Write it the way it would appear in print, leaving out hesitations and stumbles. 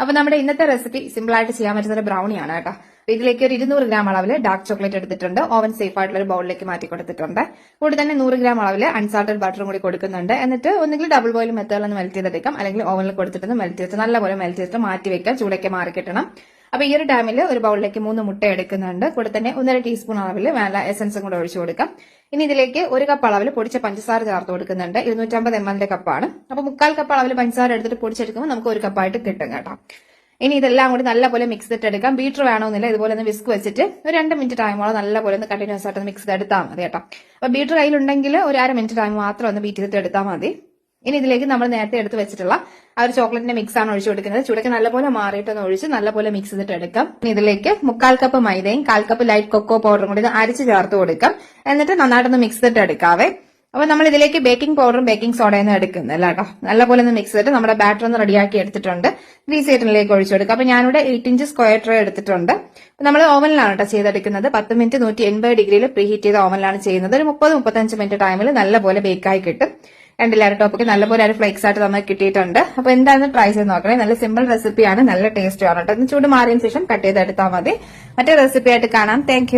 അപ്പൊ നമ്മുടെ ഇന്നത്തെ റെസിപ്പി സിമ്പിൾ ആയിട്ട് ചെയ്യാൻ പറ്റുന്ന ഒരു ബ്രൗണിയാണ് കേട്ടോ. ഇതിലേക്ക് ഒരു 200 ഗ്രാം അളവിൽ ഡാർക്ക് ചോക്ലേറ്റ് എടുത്തിട്ടുണ്ട്. ഓവൻ സേഫ് ആയിട്ടുള്ള ഒരു ബൗളിലേക്ക് മാറ്റി കൊടുത്തിട്ടുണ്ട്. കൂടി തന്നെ 100 ഗ്രാം അളവിൽ അൺസാൾട്ടഡ് ബട്ടറും കൂടി കൊടുക്കുന്നുണ്ട്. എന്നിട്ട് ഒന്നുകിൽ ഡബിൾ ബോയിൽ മെത്തേഡിലൊന്ന് മെൽറ്റ് ചെയ്തെടുക്കാം, അല്ലെങ്കിൽ ഓവനിൽ കൊടുത്തിട്ട് മെൽറ്റ് ചെയ്തിട്ട് നല്ലപോലെ മെൽറ്റ് ചെയ്തിട്ട് മാറ്റി വെക്കാം, ചൂടൊക്കെ മാറി കിട്ടണം. അപ്പൊ ഈ ഒരു ടൈമിൽ ഒരു ബൗളിലേക്ക് 3 മുട്ട എടുക്കുന്നുണ്ട്. കൂടെ തന്നെ 1.5 ടീസ്പൂൺ അളവിൽ വാനില എസൻസും കൂടെ ഒഴിച്ചു കൊടുക്കാം. ഇനി ഇതിലേക്ക് 1 കപ്പ് അളവിൽ പൊടിച്ച പഞ്ചസാര ചേർത്ത് കൊടുക്കുന്നുണ്ട്. 250 ml കപ്പാണ്. അപ്പൊ 1/4 കപ്പ് അളവിൽ പഞ്ചസാര എടുത്തിട്ട് പൊടിച്ചെടുക്കുമ്പോൾ നമുക്ക് 1 കപ്പായിട്ട് കിട്ടും കേട്ടോ. ഇനി ഇതെല്ലാം കൂടി നല്ലപോലെ മിക്സ് ചെയ്തിട്ട് എടുക്കാം. ബീറ്റർ വേണമെന്നില്ല, ഇതുപോലെ ഒന്ന് വിസ്ക് വെച്ചിട്ട് ഒരു 2 മിനിറ്റ് ടൈമോളം നല്ലപോലെ ഒന്ന് കണ്ടിന്യൂസ് ആയിട്ട് മിക്സ് ചെയ്ത് എടുത്താൽ മതി കേട്ടോ. അപ്പൊ ബീറ്റർ കയ്യിലുണ്ടെങ്കിൽ ഒരു 1/2 മിനിറ്റ് ടൈം മാത്രം ഒന്ന് ബീറ്റ് ചെയ്തിട്ട് എടുത്താൽ മതി. ഇനി ഇതിലേക്ക് നമ്മൾ നേരത്തെ എടുത്ത് വെച്ചിട്ടുള്ള ആ ഒരു ചോക്ലേറ്റിന്റെ മിക്സ് ആണ് ഒഴിച്ചു കൊടുക്കുന്നത്. ചൂടൊക്കെ നല്ലപോലെ മാറിയിട്ടൊന്ന് ഒഴിച്ച് നല്ലപോലെ മിക്സ് ചെയ്തിട്ട് എടുക്കാം. ഇതിലേക്ക് 1/4 കപ്പ് മൈദയും 1/4 കപ്പ് ലൈറ്റ് കൊക്കോ പൗഡറും കൂടി അരിച്ച് ചേർത്ത് കൊടുക്കാം. എന്നിട്ട് നന്നായിട്ടൊന്ന് മിക്സ് ചെയ്തിട്ട് എടുക്കാവേ. അപ്പൊ നമ്മൾ ഇതിലേക്ക് ബേക്കിംഗ് പൗഡറും ബേക്കിംഗ് സോഡയും എടുക്കുന്നില്ല കേട്ടോ. നല്ലപോലെ ഒന്ന് മിക്സ് ചെയ്തിട്ട് നമ്മുടെ ബാറ്റർ ഒന്ന് റെഡിയാക്കി എടുത്തിട്ടുണ്ട്. ഗ്രീസേറ്ററിലേക്ക് ഒഴിച്ചു കൊടുക്കാം. അപ്പൊ ഞാനിവിടെ 8 ഇഞ്ച് സ്ക്വയർ ട്രേ എടുത്തിട്ടുണ്ട്. നമ്മൾ ഓവനിലാണ് കേട്ടോ ചെയ്തെടുക്കുന്നത്. 10 മിനിറ്റ് 180 ഡിഗ്രിയിൽ പ്രീഹീറ്റ് ചെയ്ത ഓവനിലാണ് ചെയ്യുന്നത്. ഒരു 30-35 മിനിറ്റ് ടൈമിൽ നല്ലപോലെ ബേക്കായി കിട്ടും. കണ്ടില്ല, ടോപ്പിക്ക് നല്ലപോലെ ഒരു ഫ്ലേക്സ് ആയിട്ട് നമുക്ക് കിട്ടിയിട്ടുണ്ട്. അപ്പൊ എന്തായാലും ട്രൈ ചെയ്ത് നോക്കണേ. നല്ല സിമ്പിൾ റെസിപ്പിയാണ്, നല്ല ടേസ്റ്റ് ആണ് കേട്ടോ. ചൂട് മാറിയതിനു ശേഷം കട്ട് ചെയ്തെടുത്താൽ മതി. മറ്റേ റെസിപ്പി ആയിട്ട് കാണാം. താങ്ക്